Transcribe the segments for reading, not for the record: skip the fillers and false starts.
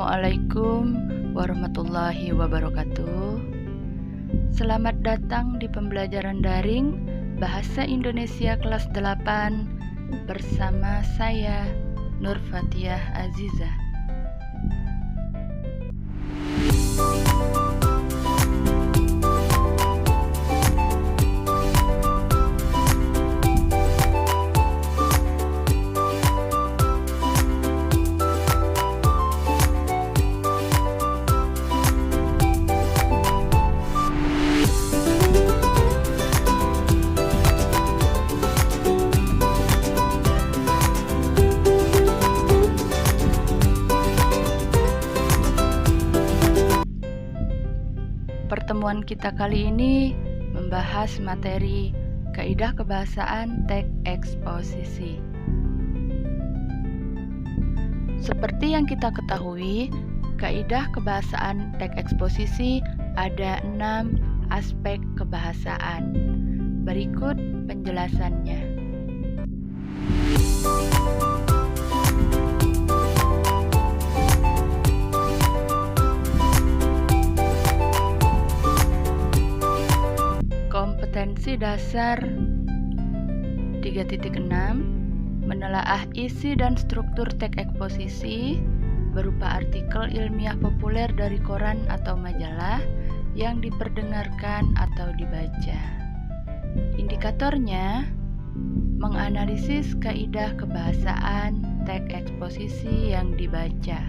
Assalamualaikum warahmatullahi wabarakatuh. Selamat datang di pembelajaran daring Bahasa Indonesia kelas 8 bersama saya Nur Fatiyah Azizah. Pertemuan kita kali ini membahas materi kaidah kebahasaan teks eksposisi. Seperti yang kita ketahui, kaidah kebahasaan teks eksposisi ada 6 aspek kebahasaan. Berikut penjelasannya. Kompetensi dasar 3.6 menelaah isi dan struktur teks eksposisi berupa artikel ilmiah populer dari koran atau majalah yang diperdengarkan atau dibaca. Indikatornya menganalisis kaidah kebahasaan teks eksposisi yang dibaca.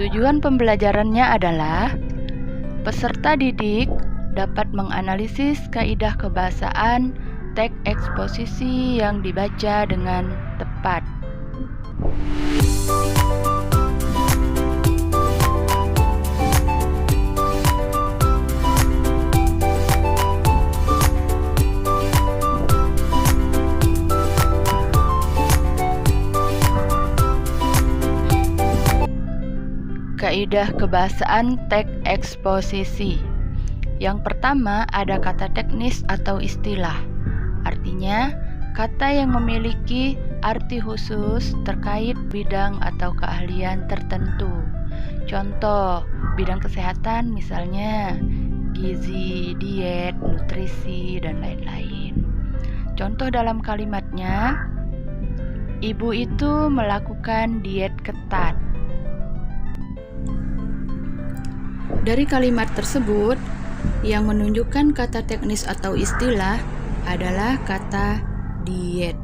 Tujuan pembelajarannya adalah peserta didik dapat menganalisis kaidah kebahasaan teks eksposisi yang dibaca dengan tepat. Kaidah kebahasaan teks eksposisi. Yang pertama ada kata teknis atau istilah. Artinya, kata yang memiliki arti khusus terkait bidang atau keahlian tertentu. Contoh, bidang kesehatan misalnya gizi, diet, nutrisi, dan lain-lain. Contoh dalam kalimatnya, ibu itu melakukan diet ketat. Dari kalimat tersebut, yang menunjukkan kata teknis atau istilah adalah kata diet.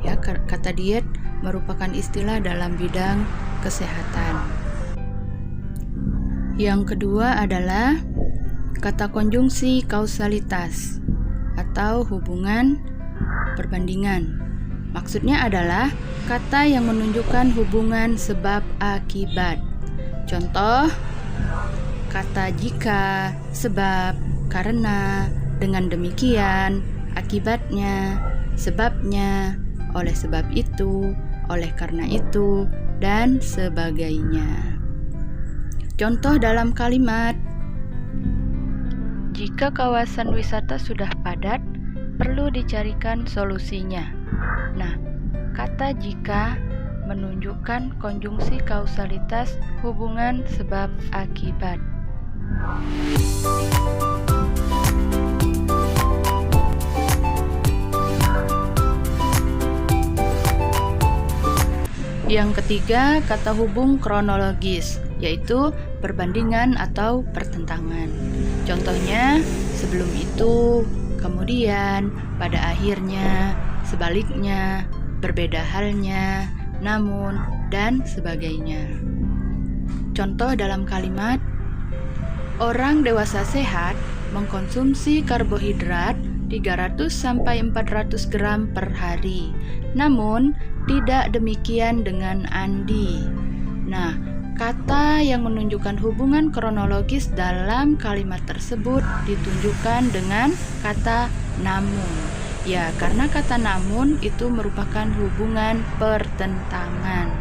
Ya, kata diet merupakan istilah dalam bidang kesehatan. Yang kedua adalah kata konjungsi kausalitas atau hubungan perbandingan. Maksudnya adalah kata yang menunjukkan hubungan sebab akibat. Contoh, kata jika, sebab, karena, dengan demikian, akibatnya, sebabnya, oleh sebab itu, oleh karena itu, dan sebagainya. Contoh dalam kalimat, jika kawasan wisata sudah padat, perlu dicarikan solusinya. Nah, kata jika menunjukkan konjungsi kausalitas hubungan sebab akibat. Yang ketiga, kata hubung kronologis, yaitu perbandingan atau pertentangan. Contohnya, sebelum itu, kemudian, pada akhirnya, sebaliknya, berbeda halnya, namun, dan sebagainya. Contoh dalam kalimat, orang dewasa sehat mengkonsumsi karbohidrat 300-400 gram per hari. Namun, tidak demikian dengan Andi. Nah, kata yang menunjukkan hubungan kronologis dalam kalimat tersebut ditunjukkan dengan kata namun. Ya, karena kata namun itu merupakan hubungan pertentangan.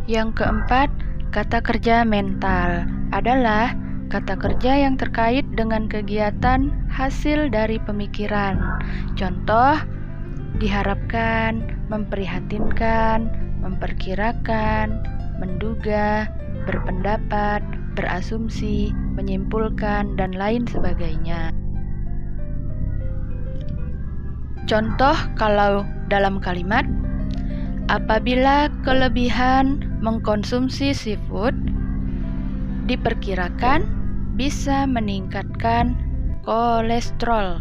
Yang keempat, kata kerja mental adalah kata kerja yang terkait dengan kegiatan hasil dari pemikiran. Contoh, diharapkan, memprihatinkan, memperkirakan, menduga, berpendapat, berasumsi, menyimpulkan, dan lain sebagainya. Contoh kalau dalam kalimat, apabila kelebihan mengkonsumsi seafood diperkirakan bisa meningkatkan kolesterol.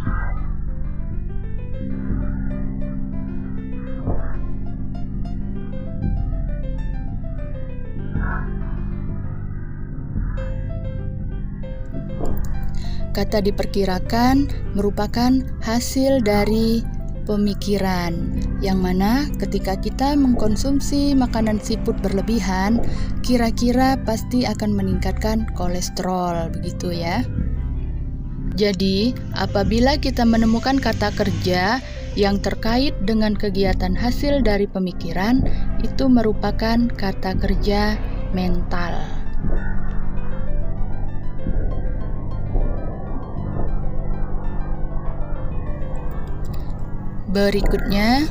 Kata diperkirakan merupakan hasil dari pemikiran, yang mana ketika kita mengkonsumsi makanan seafood berlebihan, kira-kira pasti akan meningkatkan kolesterol, begitu ya. Jadi, apabila kita menemukan kata kerja yang terkait dengan kegiatan hasil dari pemikiran, itu merupakan kata kerja mental. Berikutnya,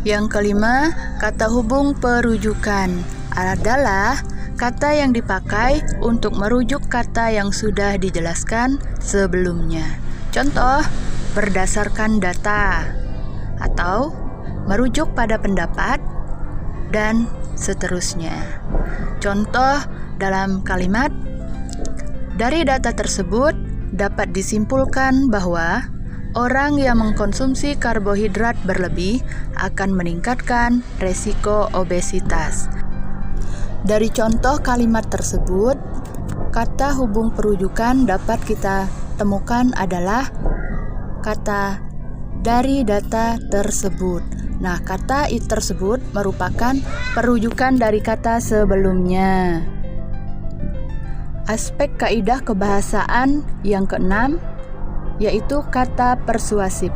yang kelima, kata hubung perujukan adalah kata yang dipakai untuk merujuk kata yang sudah dijelaskan sebelumnya. Contoh, berdasarkan data, atau merujuk pada pendapat, dan seterusnya. Contoh dalam kalimat, dari data tersebut dapat disimpulkan bahwa orang yang mengkonsumsi karbohidrat berlebih akan meningkatkan resiko obesitas. Dari contoh kalimat tersebut, kata hubung perujukan dapat kita temukan adalah kata dari data tersebut. Nah, kata tersebut merupakan perujukan dari kata sebelumnya. Aspek kaidah kebahasaan yang keenam, yaitu kata persuasif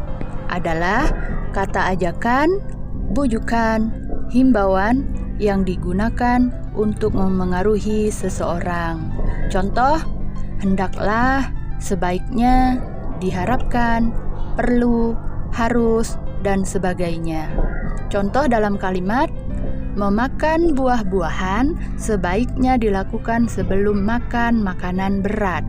adalah kata ajakan, bujukan, himbauan yang digunakan untuk memengaruhi seseorang. Contoh, hendaklah, sebaiknya, diharapkan, perlu, harus, dan sebagainya. Contoh dalam kalimat, memakan buah-buahan sebaiknya dilakukan sebelum makan makanan berat.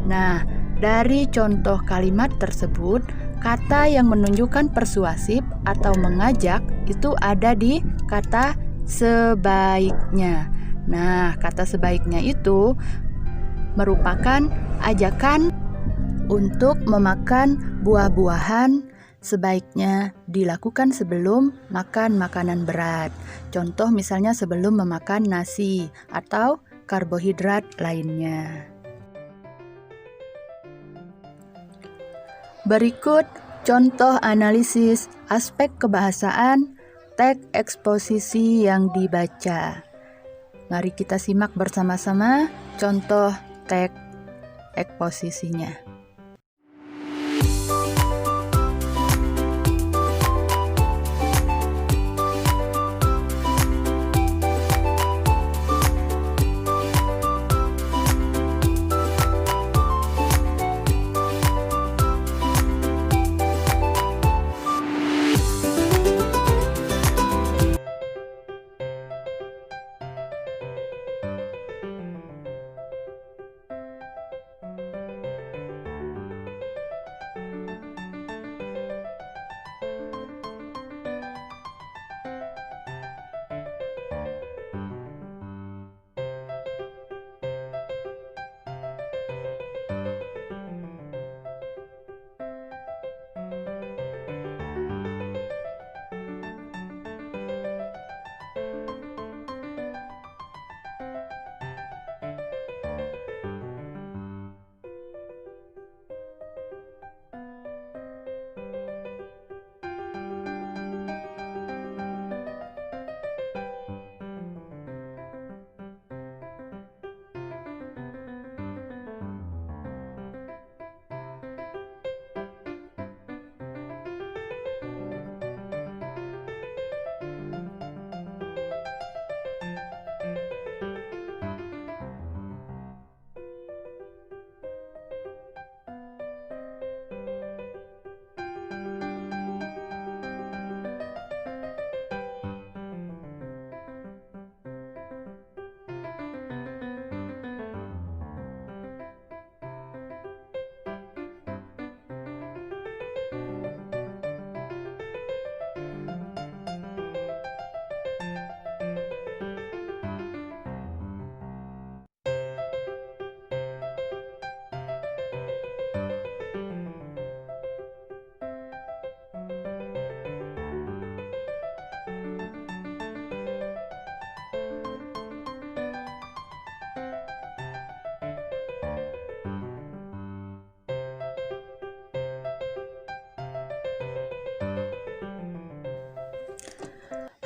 Nah, dari contoh kalimat tersebut, kata yang menunjukkan persuasif atau mengajak itu ada di kata sebaiknya. Nah, kata sebaiknya itu merupakan ajakan untuk memakan buah-buahan sebaiknya dilakukan sebelum makan makanan berat. Contoh misalnya sebelum memakan nasi atau karbohidrat lainnya. Berikut contoh analisis aspek kebahasaan teks eksposisi yang dibaca. Mari kita simak bersama-sama contoh teks eksposisinya.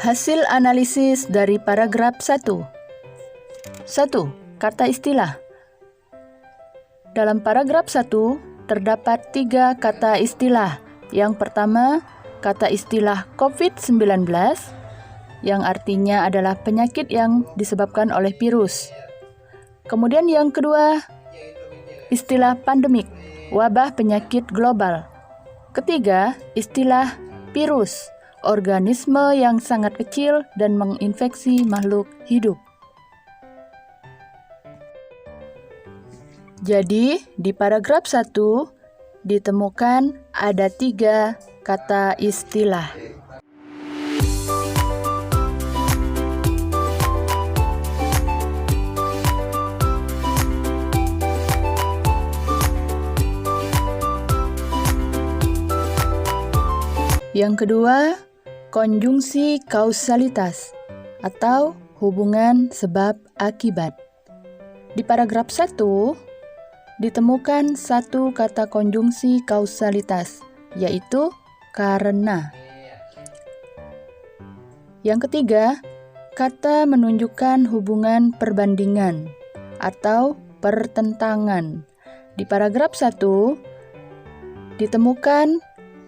Hasil analisis dari paragraf 1. 1. Kata istilah. Dalam paragraf 1 terdapat 3 kata istilah. Yang pertama, kata istilah COVID-19 yang artinya adalah penyakit yang disebabkan oleh virus. Kemudian yang kedua, istilah pandemik, wabah penyakit global. Ketiga, istilah virus, organisme yang sangat kecil dan menginfeksi makhluk hidup. Jadi, di paragraf 1 ditemukan ada 3 kata istilah. Yang kedua, konjungsi kausalitas atau hubungan sebab akibat. Di paragraf 1 ditemukan 1 kata konjungsi kausalitas, yaitu karena. Yang ketiga, kata menunjukkan hubungan perbandingan atau pertentangan. Di paragraf 1 ditemukan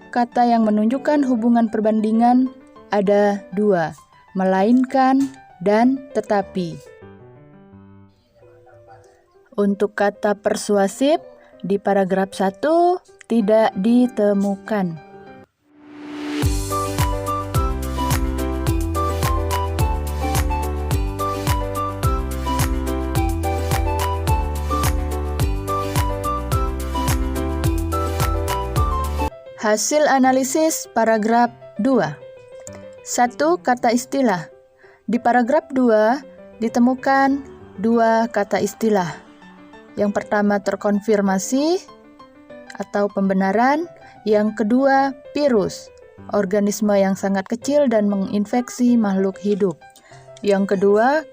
kata yang menunjukkan hubungan perbandingan ada 2, melainkan dan tetapi. Untuk kata persuasif, di paragraf 1 tidak ditemukan. Hasil analisis paragraf 2. 1 kata istilah. Di paragraf 2 ditemukan 2 kata istilah. Yang pertama terkonfirmasi atau pembenaran, yang kedua virus, organisme yang sangat kecil dan menginfeksi makhluk hidup. Yang kedua,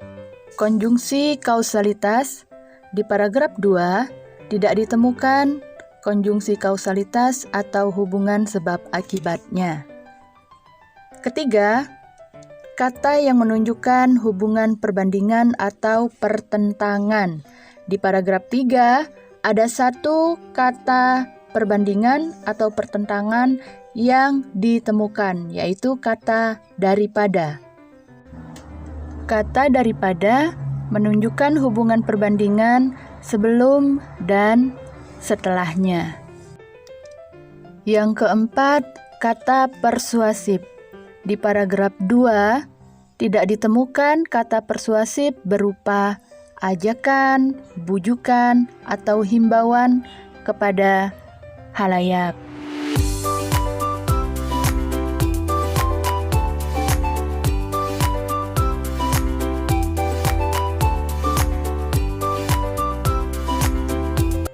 konjungsi kausalitas. Di paragraf 2 tidak ditemukan konjungsi kausalitas atau hubungan sebab akibatnya. Ketiga, kata yang menunjukkan hubungan perbandingan atau pertentangan. Di paragraf 3 ada 1 kata perbandingan atau pertentangan yang ditemukan, yaitu kata daripada. Kata daripada menunjukkan hubungan perbandingan sebelum dan setelahnya. Yang keempat, kata persuasif. Di paragraf 2 tidak ditemukan kata persuasif berupa ajakan, bujukan, atau himbauan kepada halayak.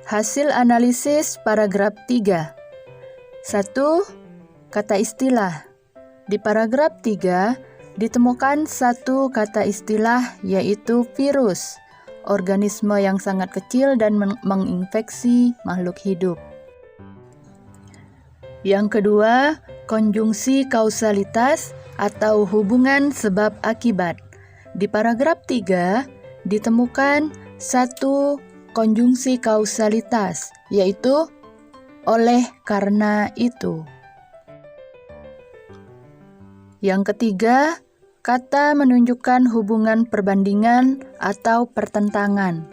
Hasil analisis paragraf 3. 1. Kata istilah. Di paragraf 3 ditemukan 1 kata istilah, yaitu virus, organisme yang sangat kecil dan menginfeksi makhluk hidup. Yang kedua, konjungsi kausalitas atau hubungan sebab akibat. Di paragraf 3 ditemukan 1 konjungsi kausalitas, yaitu oleh karena itu. Yang ketiga, kata menunjukkan hubungan perbandingan atau pertentangan.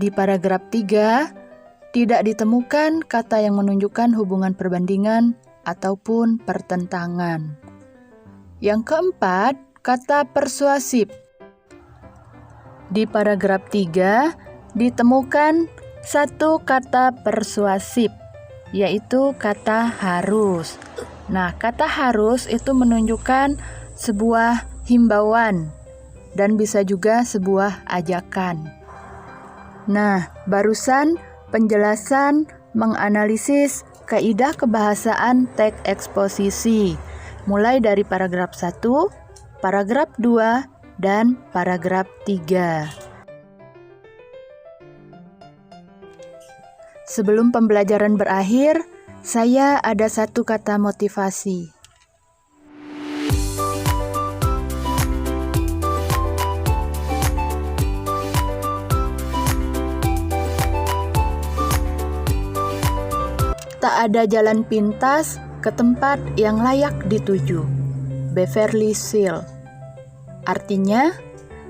Di paragraf 3 tidak ditemukan kata yang menunjukkan hubungan perbandingan ataupun pertentangan. Yang keempat, kata persuasif. Di paragraf 3 ditemukan 1 kata persuasif, yaitu kata harus. Nah, kata harus itu menunjukkan sebuah himbauan dan bisa juga sebuah ajakan. Nah, barusan penjelasan menganalisis kaidah kebahasaan teks eksposisi, mulai dari paragraf 1, paragraf 2, dan paragraf 3. Sebelum pembelajaran berakhir, saya ada 1 kata motivasi. tak ada jalan pintas ke tempat yang layak dituju. Beverly Seal. Artinya,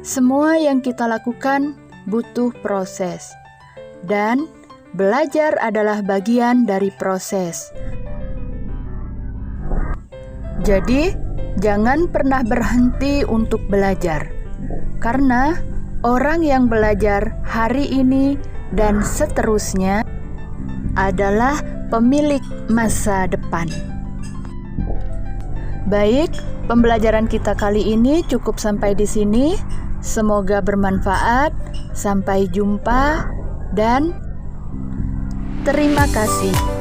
semua yang kita lakukan butuh proses, dan belajar adalah bagian dari proses. Jadi, jangan pernah berhenti untuk belajar, karena orang yang belajar hari ini dan seterusnya adalah pemilik masa depan. Baik, pembelajaran kita kali ini cukup sampai di sini. Semoga bermanfaat. Sampai jumpa dan terima kasih.